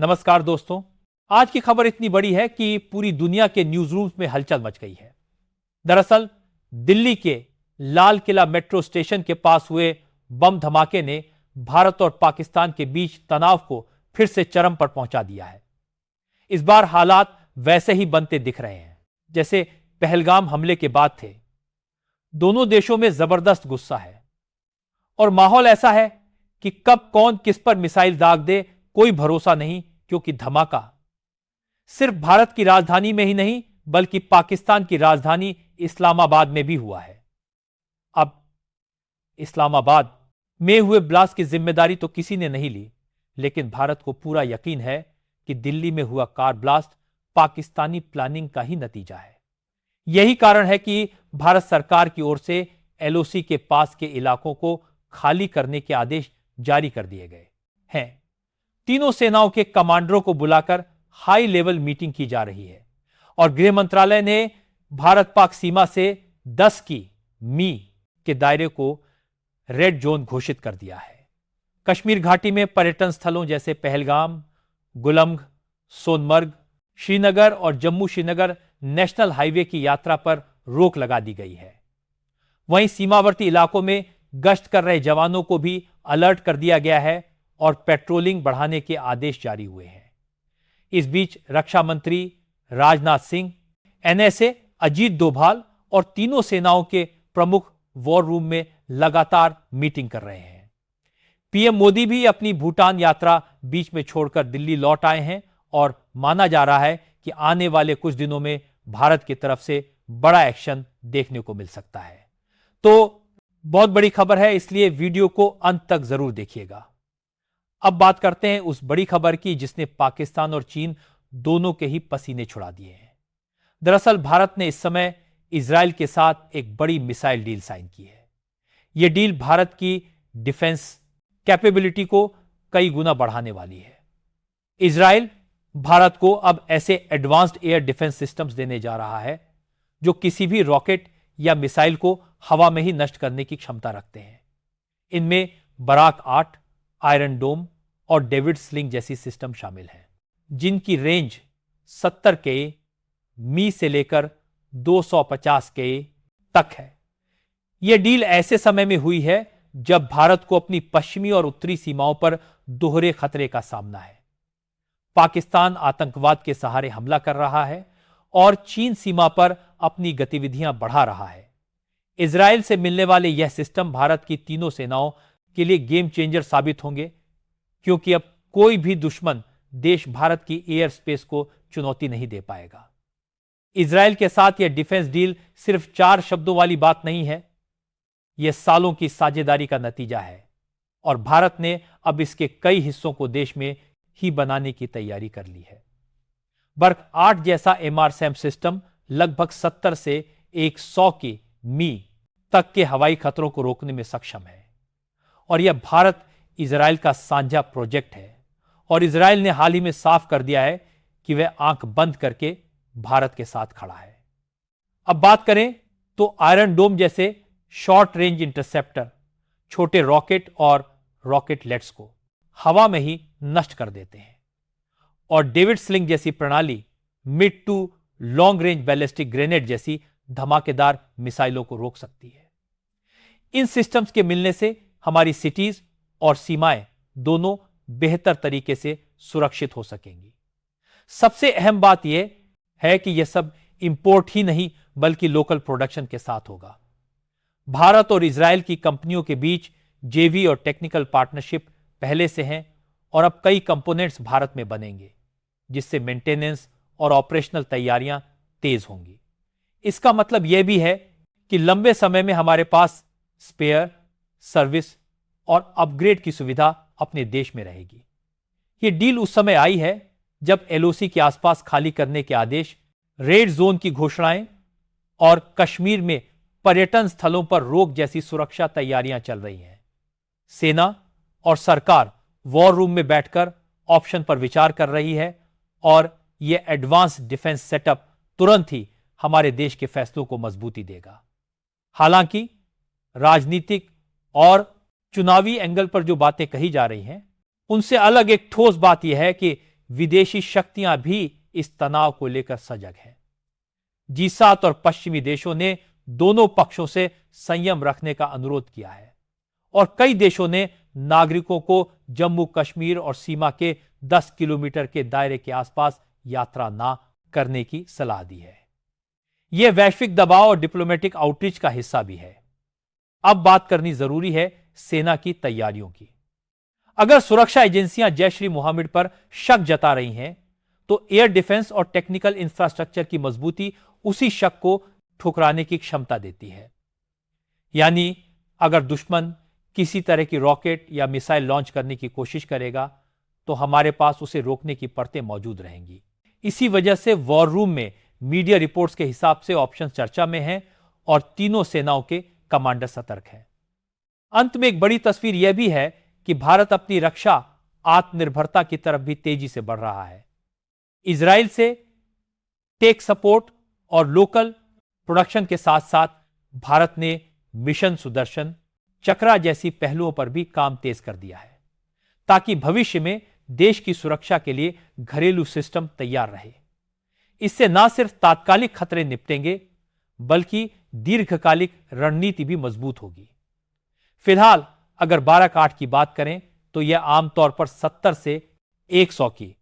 नमस्कार दोस्तों। आज की खबर इतनी बड़ी है कि पूरी दुनिया के न्यूज रूम्स में हलचल मच गई है। दरअसल दिल्ली के लाल किला मेट्रो स्टेशन के पास हुए बम धमाके ने भारत और पाकिस्तान के बीच तनाव को फिर से चरम पर पहुंचा दिया है। इस बार हालात वैसे ही बनते दिख रहे हैं जैसे पहलगाम हमले के बाद थे। दोनों देशों में जबरदस्त गुस्सा है और माहौल ऐसा है कि कब कौन किस पर मिसाइल दाग दे कोई भरोसा नहीं, क्योंकि धमाका सिर्फ भारत की राजधानी में ही नहीं बल्कि पाकिस्तान की राजधानी इस्लामाबाद में भी हुआ है। अब इस्लामाबाद में हुए ब्लास्ट की जिम्मेदारी तो किसी ने नहीं ली, लेकिन भारत को पूरा यकीन है कि दिल्ली में हुआ कार ब्लास्ट पाकिस्तानी प्लानिंग का ही नतीजा है। यही कारण है कि भारत सरकार की ओर से एलओसी के पास के इलाकों को खाली करने के आदेश जारी कर दिए गए हैं। तीनों सेनाओं के कमांडरों को बुलाकर हाई लेवल मीटिंग की जा रही है और गृह मंत्रालय ने भारत पाक सीमा से 10 की मी के दायरे को रेड जोन घोषित कर दिया है। कश्मीर घाटी में पर्यटन स्थलों जैसे पहलगाम, गुलमर्ग, सोनमर्ग, श्रीनगर और जम्मू श्रीनगर नेशनल हाईवे की यात्रा पर रोक लगा दी गई है। वहीं सीमावर्ती इलाकों में गश्त कर रहे जवानों को भी अलर्ट कर दिया गया है और पेट्रोलिंग बढ़ाने के आदेश जारी हुए हैं। इस बीच रक्षा मंत्री राजनाथ सिंह, एनएसए अजीत डोभाल और तीनों सेनाओं के प्रमुख वॉर रूम में लगातार मीटिंग कर रहे हैं। पीएम मोदी भी अपनी भूटान यात्रा बीच में छोड़कर दिल्ली लौट आए हैं और माना जा रहा है कि आने वाले कुछ दिनों में भारत की तरफ से बड़ा एक्शन देखने को मिल सकता है। तो बहुत बड़ी खबर है, इसलिए वीडियो को अंत तक जरूर देखिएगा। अब बात करते हैं उस बड़ी खबर की जिसने पाकिस्तान और चीन दोनों के ही पसीने छुड़ा दिए हैं। दरअसल भारत ने इस समय इजराइल के साथ एक बड़ी मिसाइल डील साइन की है। यह डील भारत की डिफेंस कैपेबिलिटी को कई गुना बढ़ाने वाली है। इजराइल भारत को अब ऐसे एडवांस्ड एयर डिफेंस सिस्टम्स देने जा रहा है जो किसी भी रॉकेट या मिसाइल को हवा में ही नष्ट करने की क्षमता रखते हैं। इनमें बराक 8, आयरन डोम और डेविड स्लिंग जैसी सिस्टम शामिल हैं, जिनकी रेंज 70 के मी से लेकर 250 के तक है। यह डील ऐसे समय में हुई है जब भारत को अपनी पश्चिमी और उत्तरी सीमाओं पर दोहरे खतरे का सामना है। पाकिस्तान आतंकवाद के सहारे हमला कर रहा है और चीन सीमा पर अपनी गतिविधियां बढ़ा रहा है। इजराइल से मिलने वाले यह सिस्टम भारत की तीनों सेनाओं के लिए गेम चेंजर साबित होंगे, क्योंकि अब कोई भी दुश्मन देश भारत की एयर स्पेस को चुनौती नहीं दे पाएगा। इजराइल के साथ यह डिफेंस डील सिर्फ 4 शब्दों वाली बात नहीं है, यह सालों की साझेदारी का नतीजा है और भारत ने अब इसके कई हिस्सों को देश में ही बनाने की तैयारी कर ली है। बर्क 8 जैसा एमआरसैम सिस्टम लगभग 70 से 100 की मी तक के हवाई खतरों को रोकने में सक्षम है और यह भारत इजराइल का साझा प्रोजेक्ट है और इजराइल ने हाल ही में साफ कर दिया है कि वह आंख बंद करके भारत के साथ खड़ा है। अब बात करें तो आयरन डोम जैसे शॉर्ट रेंज इंटरसेप्टर छोटे रॉकेट और रॉकेटलेट्स को हवा में ही नष्ट कर देते हैं और डेविड स्लिंग जैसी प्रणाली mid to long range ballistic grenade जैसी धमाकेदार मिसाइलों को रोक सकती है। इन सिस्टम्स के मिलने से हमारी सिटीज और सीमाएं दोनों बेहतर तरीके से सुरक्षित हो सकेंगी। सबसे अहम बात यह है कि यह सब इंपोर्ट ही नहीं बल्कि लोकल प्रोडक्शन के साथ होगा। भारत और इजराइल की कंपनियों के बीच जेवी और टेक्निकल पार्टनरशिप पहले से हैं और अब कई कंपोनेंट्स भारत में बनेंगे, जिससे मेंटेनेंस और ऑपरेशनल तैयारियां तेज होंगी। इसका मतलब यह भी है कि लंबे समय में हमारे पास स्पेयर, सर्विस और अपग्रेड की सुविधा अपने देश में रहेगी। यह डील उस समय आई है जब एलओसी के आसपास खाली करने के आदेश, रेड जोन की घोषणाएं और कश्मीर में पर्यटन स्थलों पर रोक जैसी सुरक्षा तैयारियां चल रही हैं। सेना और सरकार वॉर रूम में बैठकर ऑप्शन पर विचार कर रही है और यह एडवांस डिफेंस सेटअप तुरंत ही हमारे देश के फैसलों को मजबूती देगा। हालांकि राजनीतिक और चुनावी एंगल पर जो बातें कही जा रही हैं, उनसे अलग एक ठोस बात यह है कि विदेशी शक्तियां भी इस तनाव को लेकर सजग हैं। G7 और पश्चिमी देशों ने दोनों पक्षों से संयम रखने का अनुरोध किया है और कई देशों ने नागरिकों को जम्मू कश्मीर और सीमा के 10 किलोमीटर के दायरे के आसपास यात्रा ना करने की सलाह दी है। यह वैश्विक दबाव और डिप्लोमेटिक आउटरीच का हिस्सा भी है। अब बात करनी जरूरी है सेना की तैयारियों की। अगर सुरक्षा एजेंसियां जैश ई मोहम्मद पर शक जता रही हैं, तो एयर डिफेंस और टेक्निकल इंफ्रास्ट्रक्चर की मजबूती उसी शक को ठुकराने की क्षमता देती है। यानी अगर दुश्मन किसी तरह की रॉकेट या मिसाइल लॉन्च करने की कोशिश करेगा, तो हमारे पास उसे रोकने की परतें मौजूद रहेंगी। इसी वजह से वॉर रूम में मीडिया रिपोर्ट्स के हिसाब से ऑप्शन चर्चा में हैं और तीनों सेनाओं के कमांडर सतर्क हैं। अंत में एक बड़ी तस्वीर यह भी है कि भारत अपनी रक्षा आत्मनिर्भरता की तरफ भी तेजी से बढ़ रहा है। इजराइल से टेक सपोर्ट और लोकल प्रोडक्शन के साथ साथ भारत ने मिशन सुदर्शन, चक्रा जैसी पहलुओं पर भी काम तेज कर दिया है, ताकि भविष्य में देश की सुरक्षा के लिए घरेलू सिस्टम तैयार रहे। इससे न सिर्फ तात्कालिक खतरे निपटेंगे, बल्कि दीर्घकालिक रणनीति भी मजबूत होगी। फिलहाल अगर 12/8 की बात करें, तो यह आमतौर पर 70 से 100 की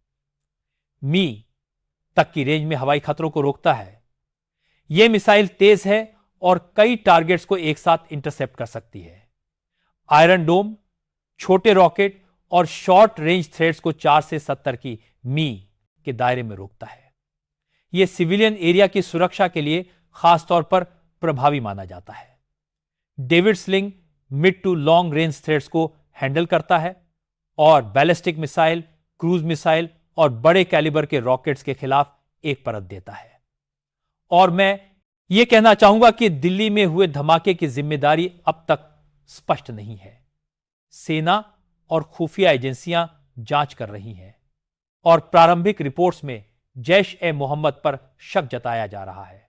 मी तक की रेंज में हवाई खतरों को रोकता है। यह मिसाइल तेज है और कई टारगेट्स को एक साथ इंटरसेप्ट कर सकती है। आयरन डोम छोटे रॉकेट और शॉर्ट रेंज थ्रेड्स को 4 से 70 की मी के दायरे में रोकता है। यह सिविलियन एरिया की सुरक्षा के लिए खासतौर पर प्रभावी माना जाता है। David Sling mid to long range threats को हैंडल करता है और बैलिस्टिक मिसाइल, क्रूज मिसाइल और बड़े कैलिबर के रॉकेट्स के खिलाफ एक परत देता है। और मैं यह कहना चाहूंगा कि दिल्ली में हुए धमाके की जिम्मेदारी अब तक स्पष्ट नहीं है। सेना और खुफिया एजेंसियां जांच कर रही हैं और प्रारंभिक रिपोर्ट्स में जैश ए मोहम्मद पर शक जताया जा रहा है।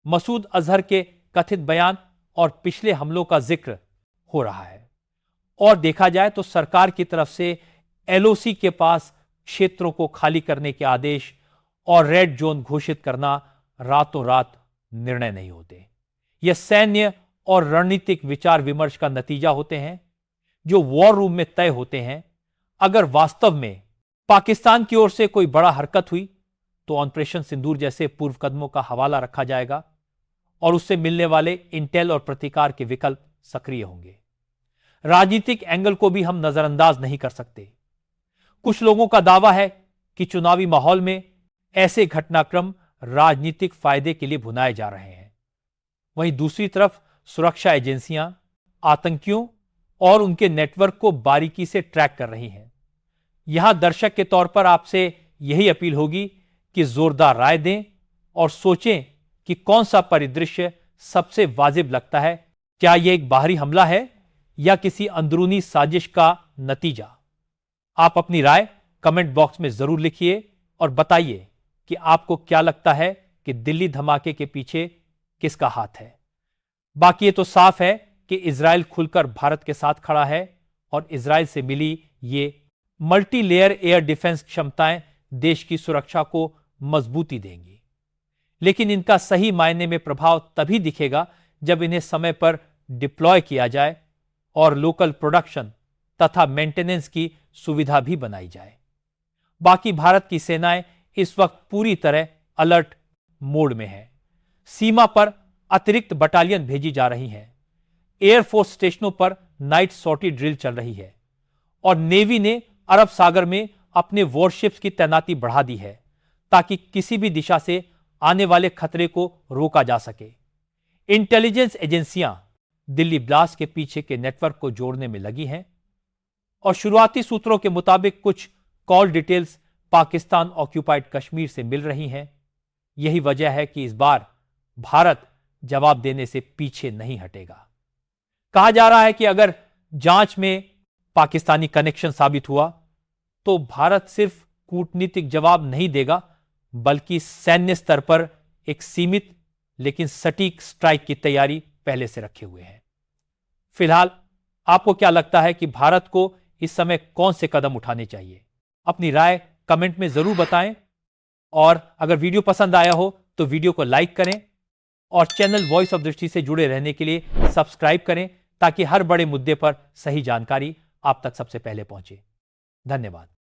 मसूद अजहर के कथित बयान और पिछले हमलों का जिक्र हो रहा है। और देखा जाए तो सरकार की तरफ से एलओसी के पास क्षेत्रों को खाली करने के आदेश और रेड जोन घोषित करना रातों रात निर्णय नहीं होते। यह सैन्य और रणनीतिक विचार विमर्श का नतीजा होते हैं, जो वॉर रूम में तय होते हैं। अगर वास्तव में पाकिस्तान की ओर से कोई बड़ा हरकत हुई, तो ऑपरेशन सिंदूर जैसे पूर्व कदमों का हवाला रखा जाएगा और उससे मिलने वाले इंटेल और प्रतिकार के विकल्प सक्रिय होंगे। राजनीतिक एंगल को भी हम नजरअंदाज नहीं कर सकते। कुछ लोगों का दावा है कि चुनावी माहौल में ऐसे घटनाक्रम राजनीतिक फायदे के लिए भुनाए जा रहे हैं। वहीं दूसरी तरफ सुरक्षा एजेंसियां आतंकियों और उनके नेटवर्क को बारीकी से ट्रैक कर रही हैं। यहां दर्शक के तौर पर आपसे यही अपील होगी कि जोरदार राय दें और सोचें कि कौन सा परिदृश्य सबसे वाजिब लगता है। क्या यह एक बाहरी हमला है या किसी अंदरूनी साजिश का नतीजा? आप अपनी राय कमेंट बॉक्स में जरूर लिखिए और बताइए कि आपको क्या लगता है कि दिल्ली धमाके के पीछे किसका हाथ है। बाकी ये तो साफ है कि इजराइल खुलकर भारत के साथ खड़ा है और इजराइल से मिली ये मल्टी लेयर एयर डिफेंस क्षमताएं देश की सुरक्षा को मजबूती देंगी। लेकिन इनका सही मायने में प्रभाव तभी दिखेगा जब इन्हें समय पर डिप्लॉय किया जाए और लोकल प्रोडक्शन तथा मेंटेनेंस की सुविधा भी बनाई जाए। बाकी भारत की सेनाएं इस वक्त पूरी तरह अलर्ट मोड में है। सीमा पर अतिरिक्त बटालियन भेजी जा रही हैं। एयरफोर्स स्टेशनों पर नाइट सॉर्टी ड्रिल चल रही है और नेवी ने अरब सागर में अपने वॉरशिप्स की तैनाती बढ़ा दी है, ताकि किसी भी दिशा से आने वाले खतरे को रोका जा सके। इंटेलिजेंस एजेंसियां दिल्ली ब्लास्ट के पीछे के नेटवर्क को जोड़ने में लगी हैं और शुरुआती सूत्रों के मुताबिक कुछ call details Pakistan occupied Kashmir से मिल रही हैं। यही वजह है कि इस बार भारत जवाब देने से पीछे नहीं हटेगा। कहा जा रहा है कि अगर जांच में पाकिस्तानी कनेक्शन साबित हुआ, तो भारत सिर्फ कूटनीतिक जवाब नहीं देगा, बल्कि सैन्य स्तर पर एक सीमित लेकिन सटीक स्ट्राइक की तैयारी पहले से रखे हुए है। फिलहाल आपको क्या लगता है कि भारत को इस समय कौन से कदम उठाने चाहिए? अपनी राय कमेंट में जरूर बताएं और अगर वीडियो पसंद आया हो तो वीडियो को लाइक करें और चैनल वॉइस ऑफ दृष्टि से जुड़े रहने के लिए सब्सक्राइब करें ताकि हर बड़े मुद्दे पर सही जानकारी आप तक सबसे पहले पहुंचे। धन्यवाद।